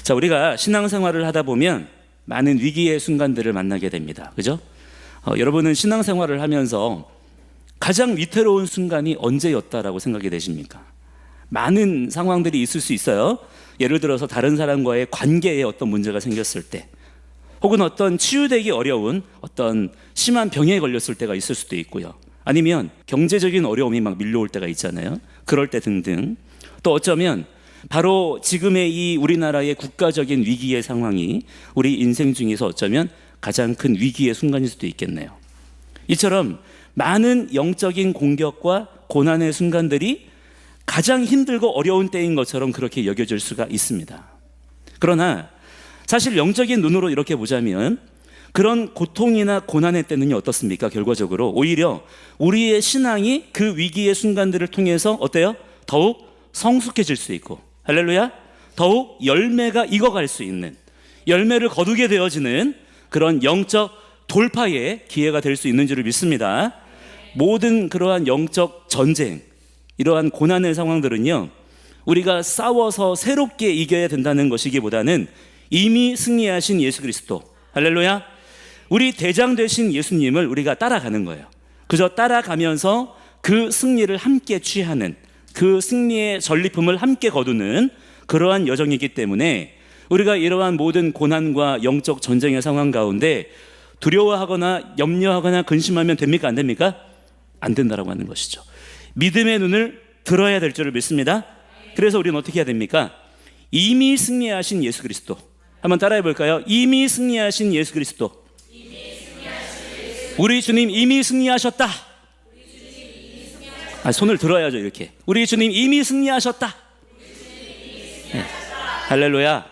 자, 우리가 신앙생활을 하다 보면 많은 위기의 순간들을 만나게 됩니다. 그죠? 여러분은 신앙생활을 하면서 가장 위태로운 순간이 언제였다라고 생각이 되십니까? 많은 상황들이 있을 수 있어요. 예를 들어서 다른 사람과의 관계에 어떤 문제가 생겼을 때, 혹은 어떤 치유되기 어려운 어떤 심한 병에 걸렸을 때가 있을 수도 있고요. 아니면 경제적인 어려움이 막 밀려올 때가 있잖아요. 그럴 때 등등. 또 어쩌면 바로 지금의 이 우리나라의 국가적인 위기의 상황이 우리 인생 중에서 어쩌면 가장 큰 위기의 순간일 수도 있겠네요. 이처럼 많은 영적인 공격과 고난의 순간들이 가장 힘들고 어려운 때인 것처럼 그렇게 여겨질 수가 있습니다. 그러나 사실 영적인 눈으로 이렇게 보자면 그런 고통이나 고난의 때는요, 어떻습니까? 결과적으로 오히려 우리의 신앙이 그 위기의 순간들을 통해서 어때요? 더욱 성숙해질 수 있고, 할렐루야, 더욱 열매가 익어갈 수 있는, 열매를 거두게 되어지는 그런 영적 돌파의 기회가 될 수 있는 줄을 믿습니다. 모든 그러한 영적 전쟁, 이러한 고난의 상황들은요, 우리가 싸워서 새롭게 이겨야 된다는 것이기보다는 이미 승리하신 예수 그리스도, 할렐루야, 우리 대장 되신 예수님을 우리가 따라가는 거예요. 그저 따라가면서 그 승리를 함께 취하는, 그 승리의 전리품을 함께 거두는 그러한 여정이기 때문에 우리가 이러한 모든 고난과 영적 전쟁의 상황 가운데 두려워하거나 염려하거나 근심하면 됩니까? 안 됩니까? 안 된다라고 하는 것이죠. 믿음의 눈을 들어야 될 줄을 믿습니다. 그래서 우리는 어떻게 해야 됩니까? 이미 승리하신 예수 그리스도, 한번 따라해 볼까요? 이미 승리하신 예수 그리스도. 우리 주님 이미 승리하셨다. 손을 들어야죠. 이렇게 우리 주님 이미 승리하셨다. 네. 할렐루야.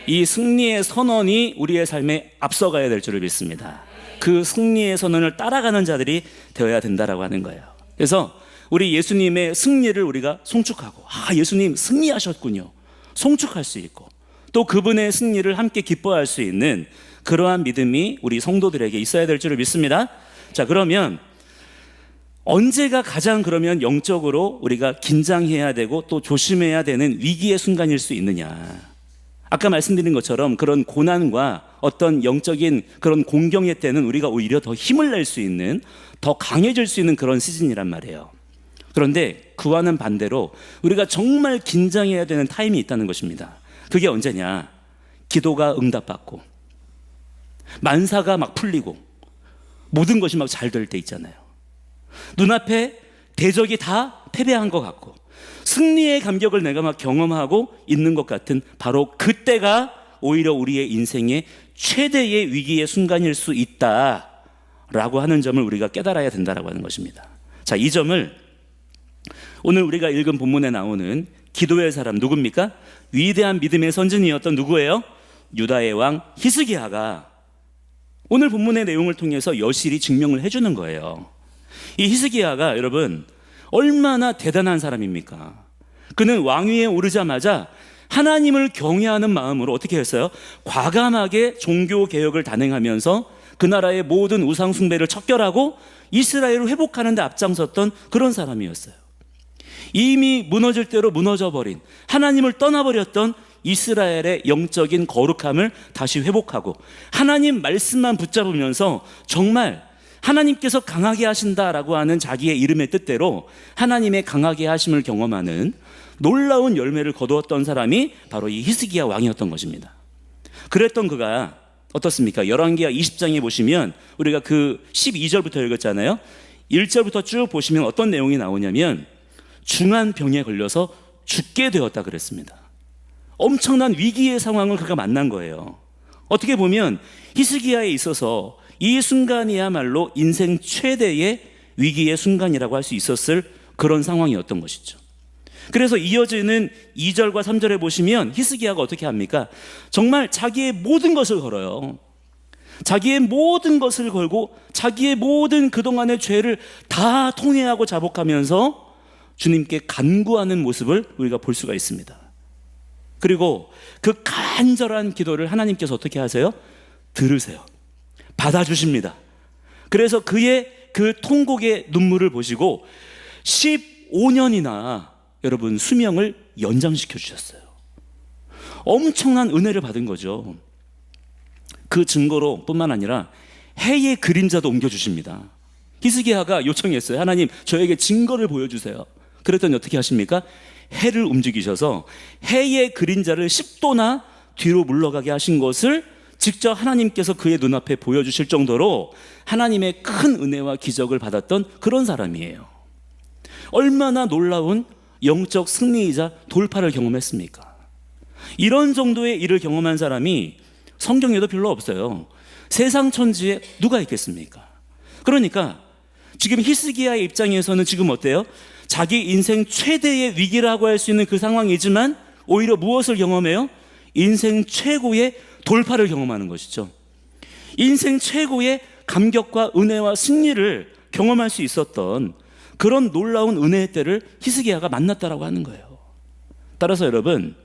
이 승리의 선언이 우리의 삶에 앞서가야 될 줄을 믿습니다. 그 승리의 선언을 따라가는 자들이 되어야 된다라고 하는 거예요. 그래서 우리 예수님의 승리를 우리가 송축하고, 예수님 승리하셨군요, 송축할 수 있고, 또 그분의 승리를 함께 기뻐할 수 있는 그러한 믿음이 우리 성도들에게 있어야 될 줄을 믿습니다. 자, 그러면 언제가 가장 그러면 영적으로 우리가 긴장해야 되고 또 조심해야 되는 위기의 순간일 수 있느냐? 아까 말씀드린 것처럼 그런 고난과 어떤 영적인 그런 공경의 때는 우리가 오히려 더 힘을 낼 수 있는, 더 강해질 수 있는 그런 시즌이란 말이에요. 그런데 그와는 반대로 우리가 정말 긴장해야 되는 타임이 있다는 것입니다. 그게 언제냐? 기도가 응답받고 만사가 막 풀리고 모든 것이 막 잘 될 때 있잖아요. 눈앞에 대적이 다 패배한 것 같고 승리의 감격을 내가 막 경험하고 있는 것 같은 바로 그때가 오히려 우리의 인생의 최대의 위기의 순간일 수 있다라고 하는 점을 우리가 깨달아야 된다라고 하는 것입니다. 자, 이 점을 오늘 우리가 읽은 본문에 나오는 기도의 사람 누굽니까? 위대한 믿음의 선진이었던 누구예요? 유다의 왕 히스기야가 오늘 본문의 내용을 통해서 여실히 증명을 해주는 거예요. 이 히스기야가 여러분 얼마나 대단한 사람입니까? 그는 왕위에 오르자마자 하나님을 경외하는 마음으로 어떻게 했어요? 과감하게 종교 개혁을 단행하면서 그 나라의 모든 우상 숭배를 척결하고 이스라엘을 회복하는 데 앞장섰던 그런 사람이었어요. 이미 무너질 대로 무너져버린, 하나님을 떠나버렸던 이스라엘의 영적인 거룩함을 다시 회복하고 하나님 말씀만 붙잡으면서 정말 하나님께서 강하게 하신다라고 하는 자기의 이름의 뜻대로 하나님의 강하게 하심을 경험하는 놀라운 열매를 거두었던 사람이 바로 이 히스기야 왕이었던 것입니다. 그랬던 그가 어떻습니까? 열왕기하 20장에 보시면 우리가 그 12절부터 읽었잖아요. 1절부터 쭉 보시면 어떤 내용이 나오냐면 중한 병에 걸려서 죽게 되었다 그랬습니다. 엄청난 위기의 상황을 그가 만난 거예요. 어떻게 보면 히스기야에 있어서 이 순간이야말로 인생 최대의 위기의 순간이라고 할 수 있었을 그런 상황이었던 것이죠. 그래서 이어지는 2절과 3절에 보시면 히스기야가 어떻게 합니까? 정말 자기의 모든 것을 걸어요. 자기의 모든 것을 걸고 자기의 모든 그동안의 죄를 다 통회하고 자복하면서 주님께 간구하는 모습을 우리가 볼 수가 있습니다. 그리고 그 간절한 기도를 하나님께서 어떻게 하세요? 들으세요. 받아주십니다. 그래서 그의 그 통곡의 눈물을 보시고 15년이나 여러분 수명을 연장시켜 주셨어요. 엄청난 은혜를 받은 거죠. 그 증거로 뿐만 아니라 해의 그림자도 옮겨주십니다. 히스기야가 요청했어요. 하나님, 저에게 증거를 보여주세요. 그랬더니 어떻게 하십니까? 해를 움직이셔서 해의 그림자를 10도나 뒤로 물러가게 하신 것을 직접 하나님께서 그의 눈앞에 보여주실 정도로 하나님의 큰 은혜와 기적을 받았던 그런 사람이에요. 얼마나 놀라운 영적 승리이자 돌파를 경험했습니까? 이런 정도의 일을 경험한 사람이 성경에도 별로 없어요. 세상 천지에 누가 있겠습니까? 그러니까 지금 히스기야의 입장에서는 지금 어때요? 자기 인생 최대의 위기라고 할 수 있는 그 상황이지만 오히려 무엇을 경험해요? 인생 최고의 돌파를 경험하는 것이죠. 인생 최고의 감격과 은혜와 승리를 경험할 수 있었던 그런 놀라운 은혜의 때를 히스기야가 만났다라고 하는 거예요. 따라서 여러분,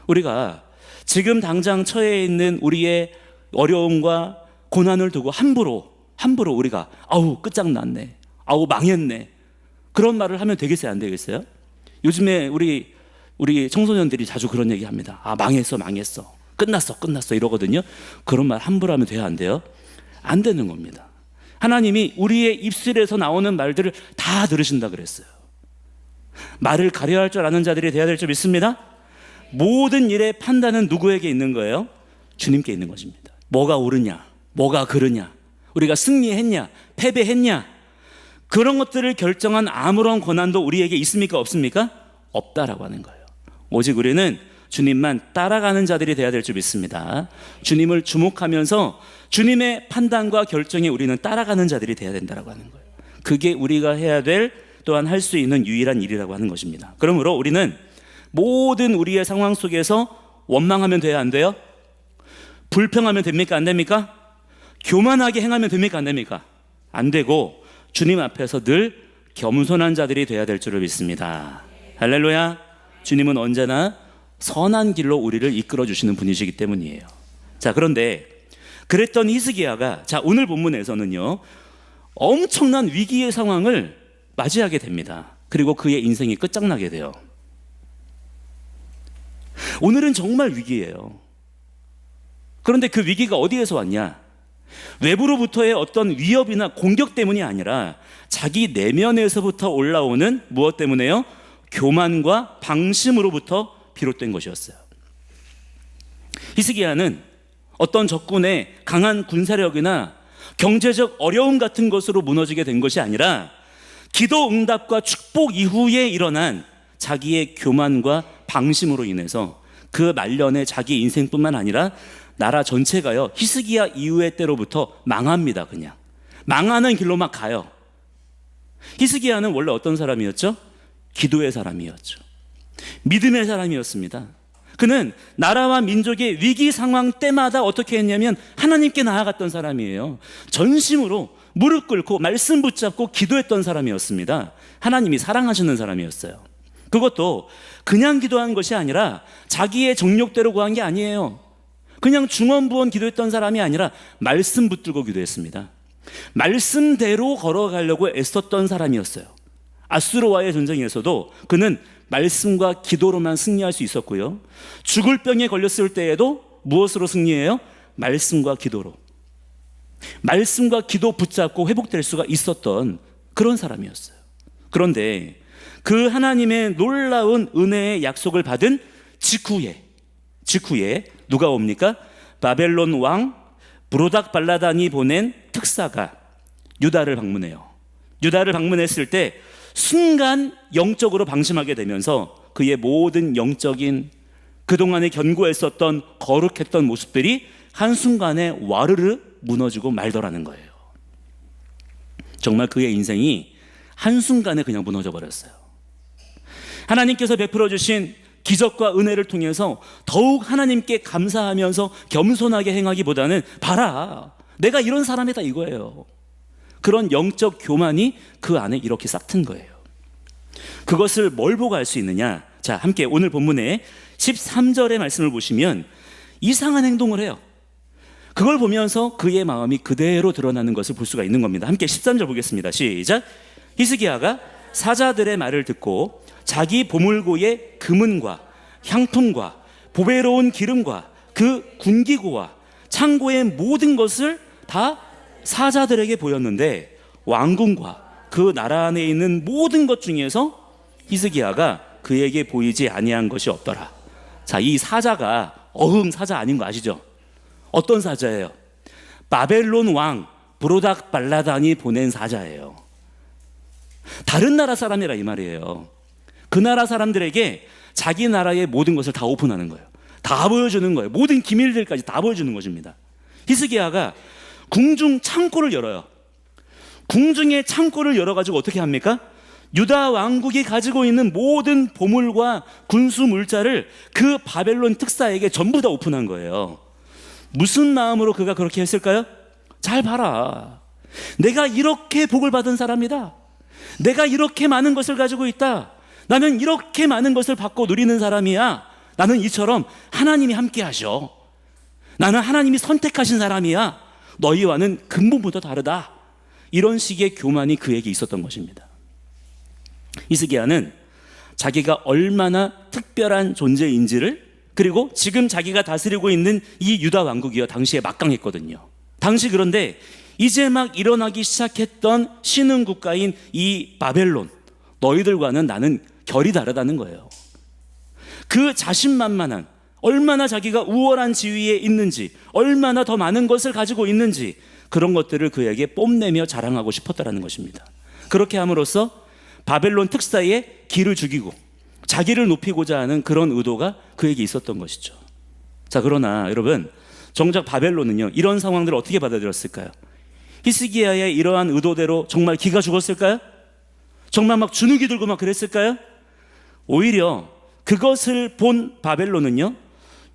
우리가 지금 당장 처해 있는 우리의 어려움과 고난을 두고 함부로 우리가 아우 끝장났네, 아우 망했네, 그런 말을 하면 되겠어요, 안 되겠어요? 요즘에 우리 청소년들이 자주 그런 얘기 합니다. 아, 망했어 끝났어 이러거든요. 그런 말 함부로 하면 돼요, 안 돼요? 안 되는 겁니다. 하나님이 우리의 입술에서 나오는 말들을 다 들으신다 그랬어요. 말을 가려할 줄 아는 자들이 돼야 될 줄 믿습니다. 모든 일의 판단은 누구에게 있는 거예요? 주님께 있는 것입니다. 뭐가 옳으냐, 뭐가 그르냐, 우리가 승리했냐, 패배했냐, 그런 것들을 결정한 아무런 권한도 우리에게 있습니까, 없습니까? 없다라고 하는 거예요. 오직 우리는 주님만 따라가는 자들이 돼야 될 줄 믿습니다. 주님을 주목하면서 주님의 판단과 결정에 우리는 따라가는 자들이 돼야 된다라고 하는 거예요. 그게 우리가 해야 될, 또한 할 수 있는 유일한 일이라고 하는 것입니다. 그러므로 우리는 모든 우리의 상황 속에서 원망하면 돼야 안 돼요? 불평하면 됩니까, 안 됩니까? 교만하게 행하면 됩니까, 안 됩니까? 안 되고 주님 앞에서 늘 겸손한 자들이 돼야 될 줄을 믿습니다. 할렐루야. 주님은 언제나 선한 길로 우리를 이끌어 주시는 분이시기 때문이에요. 자, 그런데 그랬던 히스기야가, 자, 오늘 본문에서는요, 엄청난 위기의 상황을 맞이하게 됩니다. 그리고 그의 인생이 끝장나게 돼요. 오늘은 정말 위기예요. 그런데 그 위기가 어디에서 왔냐? 외부로부터의 어떤 위협이나 공격 때문이 아니라 자기 내면에서부터 올라오는 무엇 때문에요? 교만과 방심으로부터 비롯된 것이었어요. 히스기야는 어떤 적군의 강한 군사력이나 경제적 어려움 같은 것으로 무너지게 된 것이 아니라 기도 응답과 축복 이후에 일어난 자기의 교만과 방심으로 인해서 그 말년에 자기 인생뿐만 아니라 나라 전체가요, 히스기야 이후의 때로부터 망합니다. 그냥 망하는 길로 막 가요. 히스기야는 원래 어떤 사람이었죠? 기도의 사람이었죠. 믿음의 사람이었습니다. 그는 나라와 민족의 위기 상황 때마다 어떻게 했냐면 하나님께 나아갔던 사람이에요. 전심으로 무릎 꿇고 말씀 붙잡고 기도했던 사람이었습니다. 하나님이 사랑하시는 사람이었어요. 그것도 그냥 기도한 것이 아니라 자기의 정욕대로 구한 게 아니에요. 그냥 중언부언 기도했던 사람이 아니라 말씀 붙들고 기도했습니다. 말씀대로 걸어가려고 애썼던 사람이었어요. 아수르와의 전쟁에서도 그는 말씀과 기도로만 승리할 수 있었고요, 죽을 병에 걸렸을 때에도 무엇으로 승리해요? 말씀과 기도로. 말씀과 기도 붙잡고 회복될 수가 있었던 그런 사람이었어요. 그런데 그 하나님의 놀라운 은혜의 약속을 받은 직후에 누가 옵니까? 바벨론 왕 브로닥 발라단이 보낸 특사가 유다를 방문해요. 유다를 방문했을 때 순간 영적으로 방심하게 되면서 그의 모든 영적인 그동안에 견고했었던 거룩했던 모습들이 한순간에 와르르 무너지고 말더라는 거예요. 정말 그의 인생이 한순간에 그냥 무너져 버렸어요. 하나님께서 베풀어 주신 기적과 은혜를 통해서 더욱 하나님께 감사하면서 겸손하게 행하기보다는 봐라, 내가 이런 사람이다 이거예요. 그런 영적 교만이 그 안에 이렇게 싹튼 거예요. 그것을 뭘 보고 알 수 있느냐? 자, 함께 오늘 본문의 13절의 말씀을 보시면 이상한 행동을 해요. 그걸 보면서 그의 마음이 그대로 드러나는 것을 볼 수가 있는 겁니다. 함께 13절 보겠습니다. 시작. 히스기야가 사자들의 말을 듣고 자기 보물고의 금은과 향품과 보배로운 기름과 그 군기구와 창고의 모든 것을 다 사자들에게 보였는데 왕궁과 그 나라 안에 있는 모든 것 중에서 히스기야가 그에게 보이지 아니한 것이 없더라. 자, 이 사자가 사자 아닌 거 아시죠? 어떤 사자예요? 바벨론 왕 브로닥 발라단이 보낸 사자예요. 다른 나라 사람이라 이 말이에요. 그 나라 사람들에게 자기 나라의 모든 것을 다 오픈하는 거예요. 다 보여주는 거예요. 모든 기밀들까지 다 보여주는 것입니다. 히스기야가 궁중 창고를 열어요. 궁중의 창고를 열어가지고 어떻게 합니까? 유다 왕국이 가지고 있는 모든 보물과 군수 물자를 그 바벨론 특사에게 전부 다 오픈한 거예요. 무슨 마음으로 그가 그렇게 했을까요? 잘 봐라. 내가 이렇게 복을 받은 사람이다. 내가 이렇게 많은 것을 가지고 있다. 나는 이렇게 많은 것을 받고 누리는 사람이야. 나는 이처럼 하나님이 함께 하셔. 나는 하나님이 선택하신 사람이야. 너희와는 근본부터 다르다. 이런 식의 교만이 그에게 있었던 것입니다. 히스기야는 자기가 얼마나 특별한 존재인지를, 그리고 지금 자기가 다스리고 있는 이 유다 왕국이요, 당시에 막강했거든요. 당시 그런데 이제 막 일어나기 시작했던 신흥 국가인 이 바벨론, 너희들과는 나는 결이 다르다는 거예요. 그 자신만만한, 얼마나 자기가 우월한 지위에 있는지, 얼마나 더 많은 것을 가지고 있는지, 그런 것들을 그에게 뽐내며 자랑하고 싶었다는 것입니다. 그렇게 함으로써 바벨론 특사의 기를 죽이고 자기를 높이고자 하는 그런 의도가 그에게 있었던 것이죠. 자, 그러나 여러분, 정작 바벨론은요, 이런 상황들을 어떻게 받아들였을까요? 히스기야의 이러한 의도대로 정말 기가 죽었을까요? 정말 막 주눅이 들고 막 그랬을까요? 오히려 그것을 본 바벨론은요,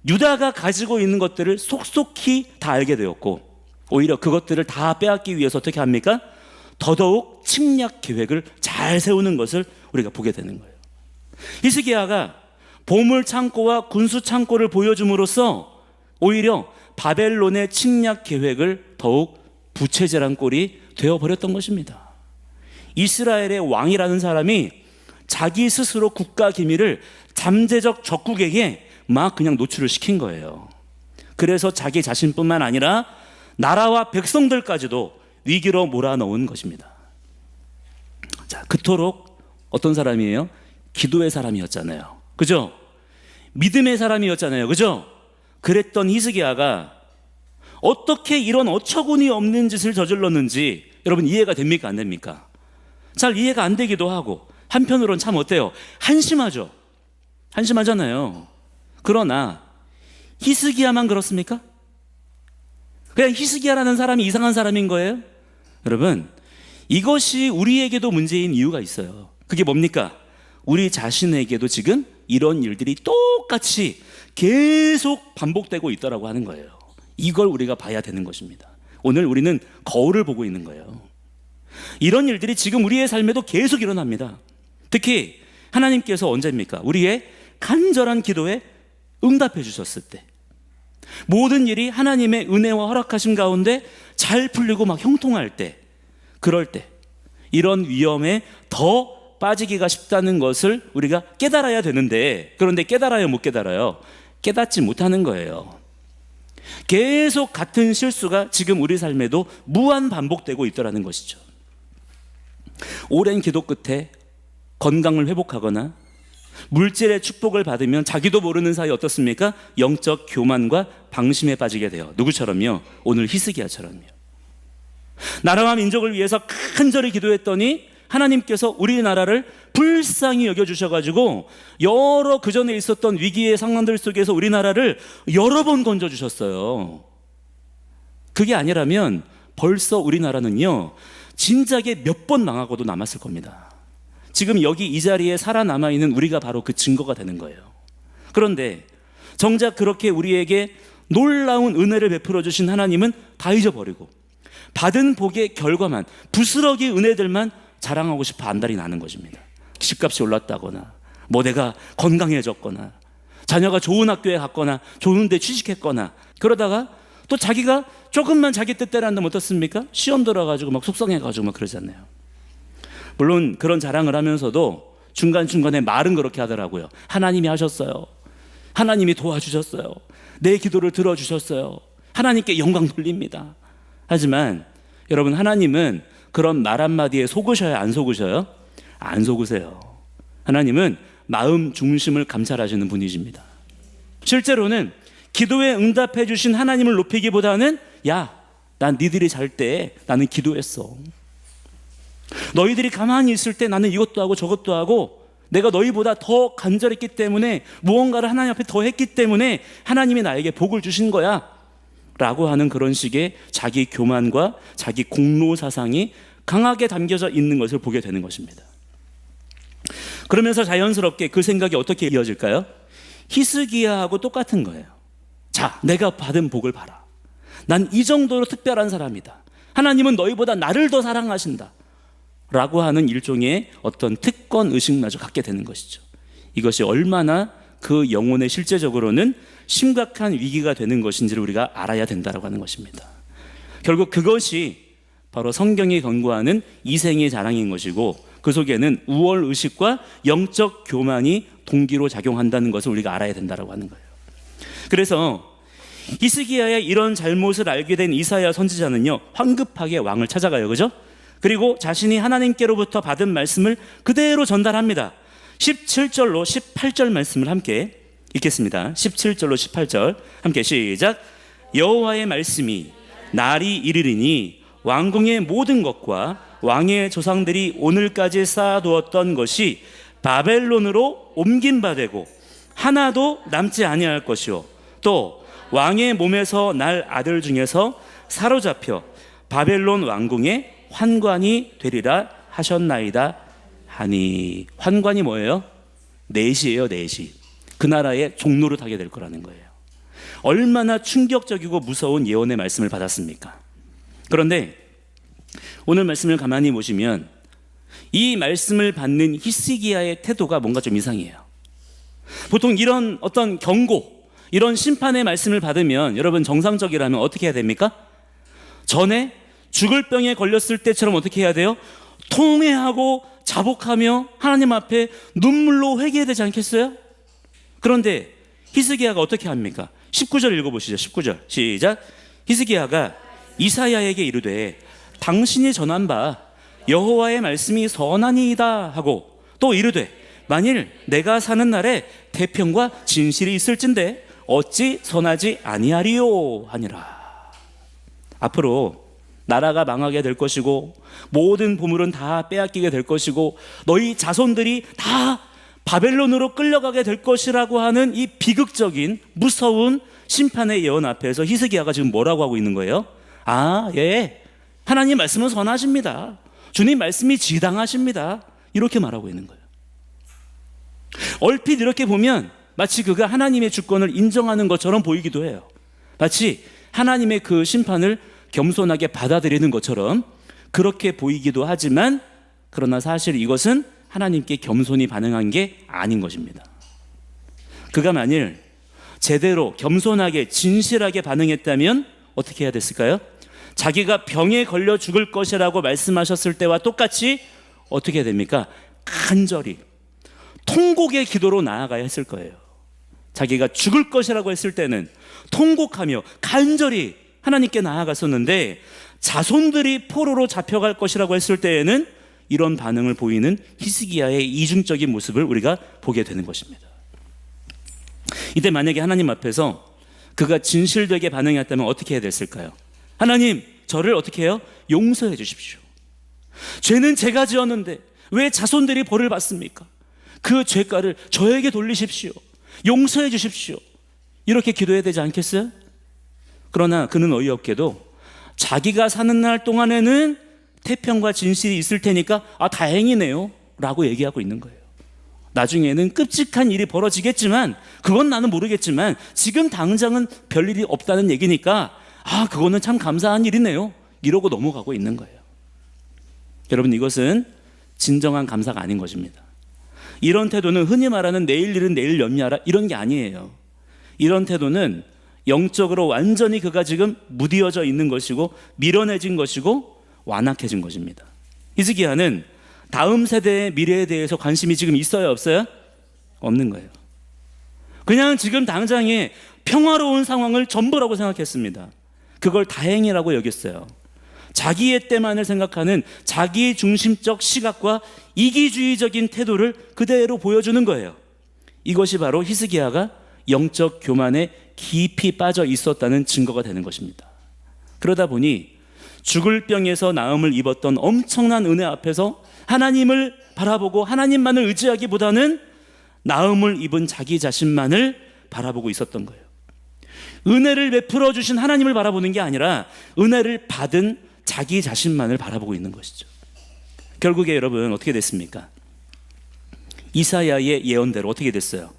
유다가 가지고 있는 것들을 속속히 다 알게 되었고, 오히려 그것들을 다 빼앗기 위해서 어떻게 합니까? 더더욱 침략 계획을 잘 세우는 것을 우리가 보게 되는 거예요. 히스기야가 보물 창고와 군수 창고를 보여줌으로써 오히려 바벨론의 침략 계획을 더욱 부채질한 꼴이 되어버렸던 것입니다. 이스라엘의 왕이라는 사람이 자기 스스로 국가 기밀을 잠재적 적국에게 막 그냥 노출을 시킨 거예요. 그래서 자기 자신뿐만 아니라 나라와 백성들까지도 위기로 몰아넣은 것입니다. 자, 그토록 어떤 사람이에요? 기도의 사람이었잖아요. 그죠? 믿음의 사람이었잖아요. 그죠? 그랬던 히스기야가 어떻게 이런 어처구니 없는 짓을 저질렀는지 여러분 이해가 됩니까? 안 됩니까? 잘 이해가 안 되기도 하고, 한편으로는 참 어때요? 한심하죠. 한심하잖아요. 그러나 히스기야만 그렇습니까? 그냥 히스기야라는 사람이 이상한 사람인 거예요? 여러분, 이것이 우리에게도 문제인 이유가 있어요. 그게 뭡니까? 우리 자신에게도 지금 이런 일들이 똑같이 계속 반복되고 있더라고 하는 거예요. 이걸 우리가 봐야 되는 것입니다. 오늘 우리는 거울을 보고 있는 거예요. 이런 일들이 지금 우리의 삶에도 계속 일어납니다. 특히 하나님께서 언제입니까? 우리의 간절한 기도에 응답해 주셨을 때, 모든 일이 하나님의 은혜와 허락하심 가운데 잘 풀리고 막 형통할 때, 그럴 때 이런 위험에 더 빠지기가 쉽다는 것을 우리가 깨달아야 되는데, 그런데 깨달아요, 못 깨달아요? 깨닫지 못하는 거예요. 계속 같은 실수가 지금 우리 삶에도 무한 반복되고 있더라는 것이죠. 오랜 기도 끝에 건강을 회복하거나 물질의 축복을 받으면 자기도 모르는 사이 어떻습니까? 영적 교만과 방심에 빠지게 돼요. 누구처럼요? 오늘 히스기야처럼요. 나라와 민족을 위해서 간절히 기도했더니 하나님께서 우리나라를 불쌍히 여겨주셔가지고 여러 그전에 있었던 위기의 상황들 속에서 우리나라를 여러 번 건져주셨어요. 그게 아니라면 벌써 우리나라는요, 진작에 몇 번 망하고도 남았을 겁니다. 지금 여기 이 자리에 살아남아 있는 우리가 바로 그 증거가 되는 거예요. 그런데 정작 그렇게 우리에게 놀라운 은혜를 베풀어 주신 하나님은 다 잊어버리고 받은 복의 결과만, 부스러기 은혜들만 자랑하고 싶어 안달이 나는 것입니다. 집값이 올랐다거나, 뭐 내가 건강해졌거나, 자녀가 좋은 학교에 갔거나, 좋은 데 취직했거나, 그러다가 또 자기가 조금만 자기 뜻대로 한다면 어떻습니까? 시험 들어가지고 막 속상해가지고 막 그러잖아요. 물론 그런 자랑을 하면서도 중간중간에 말은 그렇게 하더라고요. 하나님이 하셨어요. 하나님이 도와주셨어요. 내 기도를 들어주셨어요. 하나님께 영광 돌립니다. 하지만 여러분, 하나님은 그런 말 한마디에 속으셔요? 안 속으셔요? 안 속으세요. 하나님은 마음 중심을 감찰하시는 분이십니다. 실제로는 기도에 응답해 주신 하나님을 높이기보다는 야, 난 니들이 잘 때 나는 기도했어. 너희들이 가만히 있을 때 나는 이것도 하고 저것도 하고 내가 너희보다 더 간절했기 때문에 무언가를 하나님 앞에 더 했기 때문에 하나님이 나에게 복을 주신 거야 라고 하는 그런 식의 자기 교만과 자기 공로 사상이 강하게 담겨져 있는 것을 보게 되는 것입니다. 그러면서 자연스럽게 그 생각이 어떻게 이어질까요? 히스기야하고 똑같은 거예요. 자, 내가 받은 복을 봐라. 난 이 정도로 특별한 사람이다. 하나님은 너희보다 나를 더 사랑하신다 라고 하는 일종의 어떤 특권 의식마저 갖게 되는 것이죠. 이것이 얼마나 그 영혼에 실제적으로는 심각한 위기가 되는 것인지를 우리가 알아야 된다고 하는 것입니다. 결국 그것이 바로 성경이 권고하는 이생의 자랑인 것이고, 그 속에는 우월의식과 영적 교만이 동기로 작용한다는 것을 우리가 알아야 된다고 하는 거예요. 그래서 히스기야의 이런 잘못을 알게 된 이사야 선지자는요, 황급하게 왕을 찾아가요. 그죠? 그리고 자신이 하나님께로부터 받은 말씀을 그대로 전달합니다. 17절로 18절 말씀을 함께 읽겠습니다. 17절로 18절 함께 시작. 여호와의 말씀이 날이 이르리니 왕궁의 모든 것과 왕의 조상들이 오늘까지 쌓아두었던 것이 바벨론으로 옮긴 바 되고 하나도 남지 아니할 것이요, 또 왕의 몸에서 날 아들 중에서 사로잡혀 바벨론 왕궁의 환관이 되리라 하셨나이다 하니. 환관이 뭐예요? 넷이에요. 넷이 그 나라의 종로를 타게 될 거라는 거예요. 얼마나 충격적이고 무서운 예언의 말씀을 받았습니까? 그런데 오늘 말씀을 가만히 보시면 이 말씀을 받는 히스기야의 태도가 뭔가 좀 이상해요. 보통 이런 어떤 경고, 이런 심판의 말씀을 받으면 여러분 정상적이라면 어떻게 해야 됩니까? 전에 죽을 병에 걸렸을 때처럼 어떻게 해야 돼요? 통회하고 자복하며 하나님 앞에 눈물로 회개해야 되지 않겠어요? 그런데 히스기야가 어떻게 합니까? 19절 읽어보시죠. 19절 시작. 히스기야가 이사야에게 이르되 당신이 전한 바 여호와의 말씀이 선하니이다 하고, 또 이르되 만일 내가 사는 날에 태평과 진실이 있을진데 어찌 선하지 아니하리요 하니라. 앞으로 나라가 망하게 될 것이고 모든 보물은 다 빼앗기게 될 것이고 너희 자손들이 다 바벨론으로 끌려가게 될 것이라고 하는 이 비극적인 무서운 심판의 예언 앞에서 히스기야가 지금 뭐라고 하고 있는 거예요? 아, 예, 하나님 말씀은 선하십니다. 주님 말씀이 지당하십니다. 이렇게 말하고 있는 거예요. 얼핏 이렇게 보면 마치 그가 하나님의 주권을 인정하는 것처럼 보이기도 해요. 마치 하나님의 그 심판을 겸손하게 받아들이는 것처럼 그렇게 보이기도 하지만, 그러나 사실 이것은 하나님께 겸손히 반응한 게 아닌 것입니다. 그가 만일 제대로 겸손하게 진실하게 반응했다면 어떻게 해야 됐을까요? 자기가 병에 걸려 죽을 것이라고 말씀하셨을 때와 똑같이 어떻게 해야 됩니까? 간절히 통곡의 기도로 나아가야 했을 거예요. 자기가 죽을 것이라고 했을 때는 통곡하며 간절히 하나님께 나아갔었는데, 자손들이 포로로 잡혀갈 것이라고 했을 때에는 이런 반응을 보이는 히스기야의 이중적인 모습을 우리가 보게 되는 것입니다. 이때 만약에 하나님 앞에서 그가 진실되게 반응했다면 어떻게 해야 됐을까요? 하나님, 저를 어떻게 해요? 용서해 주십시오. 죄는 제가 지었는데 왜 자손들이 벌을 받습니까? 그 죄가를 저에게 돌리십시오. 용서해 주십시오. 이렇게 기도해야 되지 않겠어요? 그러나 그는 어이없게도 자기가 사는 날 동안에는 태평과 진실이 있을 테니까 다행이네요 라고 얘기하고 있는 거예요. 나중에는 끔찍한 일이 벌어지겠지만, 그건 나는 모르겠지만 지금 당장은 별일이 없다는 얘기니까 그거는 참 감사한 일이네요 이러고 넘어가고 있는 거예요. 여러분, 이것은 진정한 감사가 아닌 것입니다. 이런 태도는 흔히 말하는 내일 일은 내일 염려하라 이런 게 아니에요. 이런 태도는 영적으로 완전히 그가 지금 무디어져 있는 것이고 밀어내진 것이고 완악해진 것입니다. 히스기야는 다음 세대의 미래에 대해서 관심이 지금 있어요, 없어요? 없는 거예요. 그냥 지금 당장에 평화로운 상황을 전부라고 생각했습니다. 그걸 다행이라고 여겼어요. 자기의 때만을 생각하는 자기 중심적 시각과 이기주의적인 태도를 그대로 보여주는 거예요. 이것이 바로 히스기야가 영적 교만에 깊이 빠져 있었다는 증거가 되는 것입니다. 그러다 보니 죽을 병에서 나음을 입었던 엄청난 은혜 앞에서 하나님을 바라보고 하나님만을 의지하기보다는 나음을 입은 자기 자신만을 바라보고 있었던 거예요. 은혜를 베풀어 주신 하나님을 바라보는 게 아니라 은혜를 받은 자기 자신만을 바라보고 있는 것이죠. 결국에 여러분 어떻게 됐습니까? 이사야의 예언대로 어떻게 됐어요?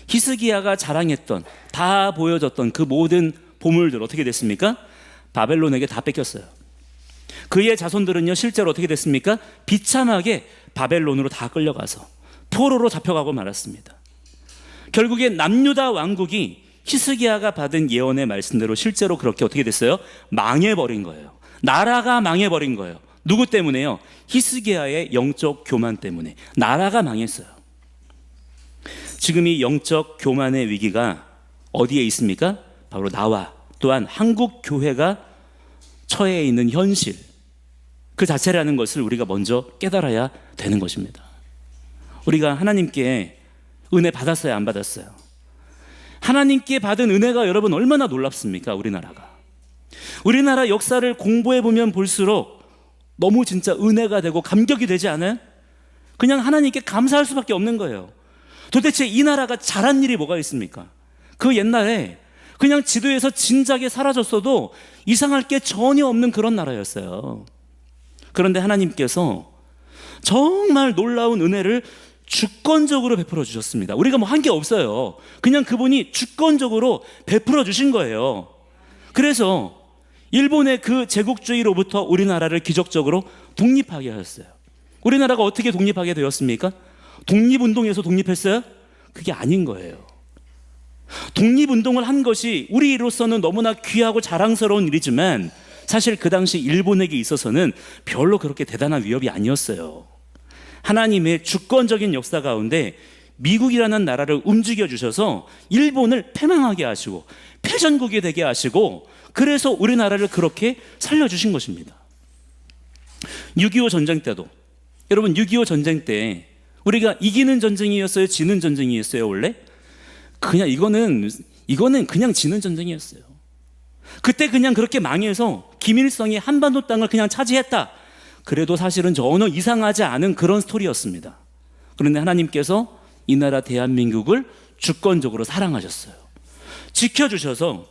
히스기야가 자랑했던, 다 보여줬던 그 모든 보물들 어떻게 됐습니까? 바벨론에게 다 뺏겼어요. 그의 자손들은요 실제로 어떻게 됐습니까? 비참하게 바벨론으로 다 끌려가서 포로로 잡혀가고 말았습니다. 결국에 남유다 왕국이 히스기야가 받은 예언의 말씀대로 실제로 그렇게 어떻게 됐어요? 망해버린 거예요. 나라가 망해버린 거예요. 누구 때문에요? 히스기야의 영적 교만 때문에 나라가 망했어요. 지금 이 영적 교만의 위기가 어디에 있습니까? 바로 나와 또한 한국 교회가 처해 있는 현실, 그 자체라는 것을 우리가 먼저 깨달아야 되는 것입니다. 우리가 하나님께 은혜 받았어요, 안 받았어요? 하나님께 받은 은혜가 여러분 얼마나 놀랍습니까? 우리나라 역사를 공부해 보면 볼수록 너무 진짜 은혜가 되고 감격이 되지 않아요? 그냥 하나님께 감사할 수밖에 없는 거예요. 도대체 이 나라가 잘한 일이 뭐가 있습니까? 그 옛날에 그냥 지도에서 진작에 사라졌어도 이상할 게 전혀 없는 그런 나라였어요. 그런데 하나님께서 정말 놀라운 은혜를 주권적으로 베풀어 주셨습니다. 우리가 뭐 한 게 없어요. 그냥 그분이 주권적으로 베풀어 주신 거예요. 그래서 일본의 그 제국주의로부터 우리나라를 기적적으로 독립하게 하셨어요. 우리나라가 어떻게 독립하게 되었습니까? 독립운동에서 독립했어요? 그게 아닌 거예요. 독립운동을 한 것이 우리로서는 너무나 귀하고 자랑스러운 일이지만 사실 그 당시 일본에게 있어서는 별로 그렇게 대단한 위협이 아니었어요. 하나님의 주권적인 역사 가운데 미국이라는 나라를 움직여 주셔서 일본을 패망하게 하시고 패전국이 되게 하시고 그래서 우리나라를 그렇게 살려주신 것입니다. 6.25 전쟁 때도 여러분 6.25 전쟁 때 우리가 이기는 전쟁이었어요? 지는 전쟁이었어요? 원래? 그냥 이거는 그냥 지는 전쟁이었어요. 그때 그냥 그렇게 망해서 김일성이 한반도 땅을 그냥 차지했다. 그래도 사실은 전혀 이상하지 않은 그런 스토리였습니다. 그런데 하나님께서 이 나라 대한민국을 주권적으로 사랑하셨어요. 지켜주셔서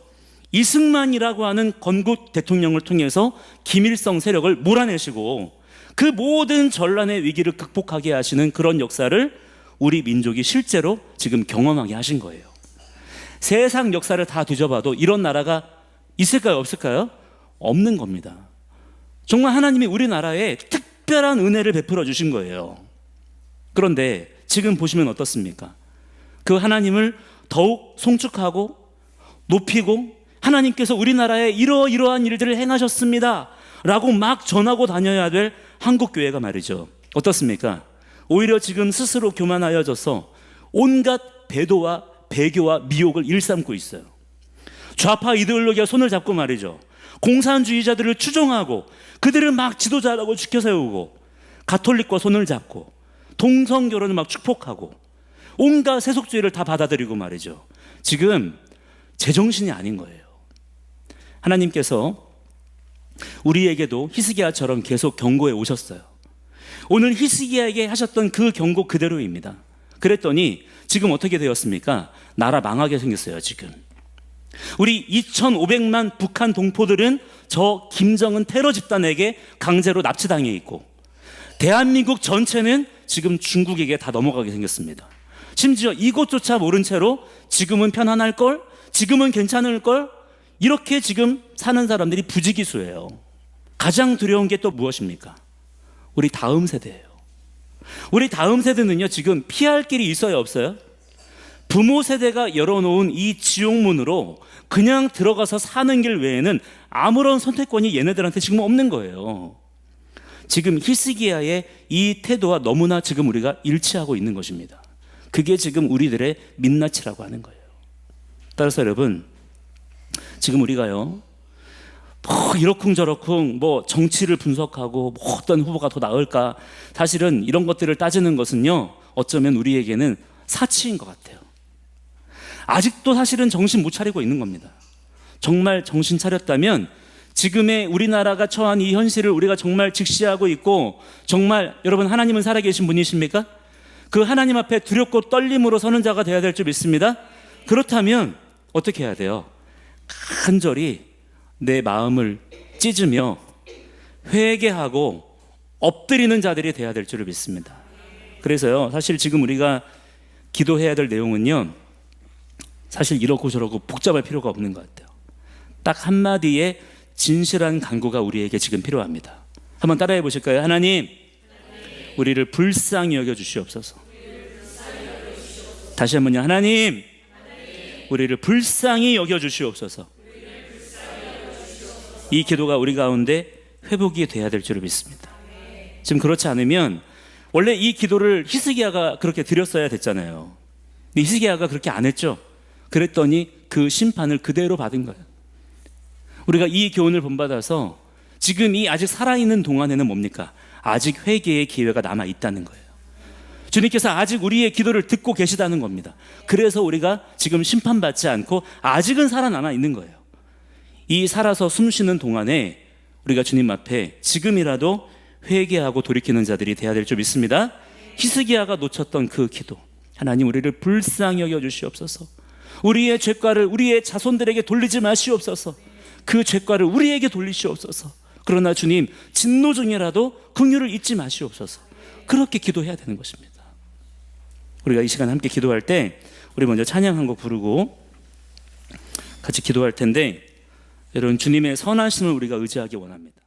이승만이라고 하는 건국 대통령을 통해서 김일성 세력을 몰아내시고 그 모든 전란의 위기를 극복하게 하시는 그런 역사를 우리 민족이 실제로 지금 경험하게 하신 거예요. 세상 역사를 다 뒤져봐도 이런 나라가 있을까요? 없을까요? 없는 겁니다. 정말 하나님이 우리나라에 특별한 은혜를 베풀어 주신 거예요. 그런데 지금 보시면 어떻습니까? 그 하나님을 더욱 송축하고 높이고 하나님께서 우리나라에 이러이러한 일들을 행하셨습니다 라고 막 전하고 다녀야 될 한국교회가 말이죠. 어떻습니까? 오히려 지금 스스로 교만하여져서 온갖 배도와 배교와 미혹을 일삼고 있어요. 좌파 이데올로기와 손을 잡고 말이죠. 공산주의자들을 추종하고 그들을 막 지도자라고 지켜세우고 가톨릭과 손을 잡고 동성결혼을 막 축복하고 온갖 세속주의를 다 받아들이고 말이죠. 지금 제정신이 아닌 거예요. 하나님께서 우리에게도 히스기야처럼 계속 경고해 오셨어요. 오늘 히스기야에게 하셨던 그 경고 그대로입니다. 그랬더니 지금 어떻게 되었습니까? 나라 망하게 생겼어요. 지금 우리 2,500만 북한 동포들은 저 김정은 테러 집단에게 강제로 납치당해 있고 대한민국 전체는 지금 중국에게 다 넘어가게 생겼습니다. 심지어 이것조차 모른 채로 지금은 편안할걸? 지금은 괜찮을걸? 이렇게 지금 사는 사람들이 부지기수예요. 가장 두려운 게 또 무엇입니까? 우리 다음 세대예요. 우리 다음 세대는요 지금 피할 길이 있어요 없어요? 부모 세대가 열어놓은 이 지옥문으로 그냥 들어가서 사는 길 외에는 아무런 선택권이 얘네들한테 지금 없는 거예요. 지금 히스기야의 이 태도와 너무나 지금 우리가 일치하고 있는 것입니다. 그게 지금 우리들의 민낯이라고 하는 거예요. 따라서 여러분, 지금 우리가요, 뭐 이러쿵저러쿵 뭐 정치를 분석하고 뭐 어떤 후보가 더 나을까, 사실은 이런 것들을 따지는 것은요, 어쩌면 우리에게는 사치인 것 같아요. 아직도 사실은 정신 못 차리고 있는 겁니다. 정말 정신 차렸다면 지금의 우리나라가 처한 이 현실을 우리가 정말 직시하고 있고, 정말 여러분, 하나님은 살아계신 분이십니까? 그 하나님 앞에 두렵고 떨림으로 서는 자가 되어야 될 줄 믿습니다. 그렇다면 어떻게 해야 돼요? 간절히 내 마음을 찢으며 회개하고 엎드리는 자들이 되어야 될 줄 믿습니다. 그래서요, 사실 지금 우리가 기도해야 될 내용은요, 사실 이렇고 저렇고 복잡할 필요가 없는 것 같아요. 딱 한마디의 진실한 간구가 우리에게 지금 필요합니다. 한번 따라해 보실까요? 하나님, 우리를 불쌍히 여겨 주시옵소서. 다시 한번요. 하나님, 우리를 불쌍히 여겨 주시옵소서. 이 기도가 우리 가운데 회복이 돼야 될 줄 믿습니다. 지금 그렇지 않으면, 원래 이 기도를 히스기야가 그렇게 드렸어야 됐잖아요. 근데 히스기야가 그렇게 안 했죠. 그랬더니 그 심판을 그대로 받은 거예요. 우리가 이 교훈을 본받아서 지금 이 아직 살아있는 동안에는 뭡니까? 아직 회개의 기회가 남아 있다는 거예요. 주님께서 아직 우리의 기도를 듣고 계시다는 겁니다. 그래서 우리가 지금 심판받지 않고 아직은 살아남아 있는 거예요. 이 살아서 숨쉬는 동안에 우리가 주님 앞에 지금이라도 회개하고 돌이키는 자들이 되어야 될 줄 믿습니다. 히스기야가 놓쳤던 그 기도, 하나님, 우리를 불쌍히 여겨 주시옵소서. 우리의 죄과를 우리의 자손들에게 돌리지 마시옵소서. 그 죄과를 우리에게 돌리시옵소서. 그러나 주님, 진노 중이라도 긍휼을 잊지 마시옵소서. 그렇게 기도해야 되는 것입니다. 우리가 이 시간 함께 기도할 때 우리 먼저 찬양 한 곡 부르고 같이 기도할 텐데, 여러분, 주님의 선하심을 우리가 의지하기 원합니다.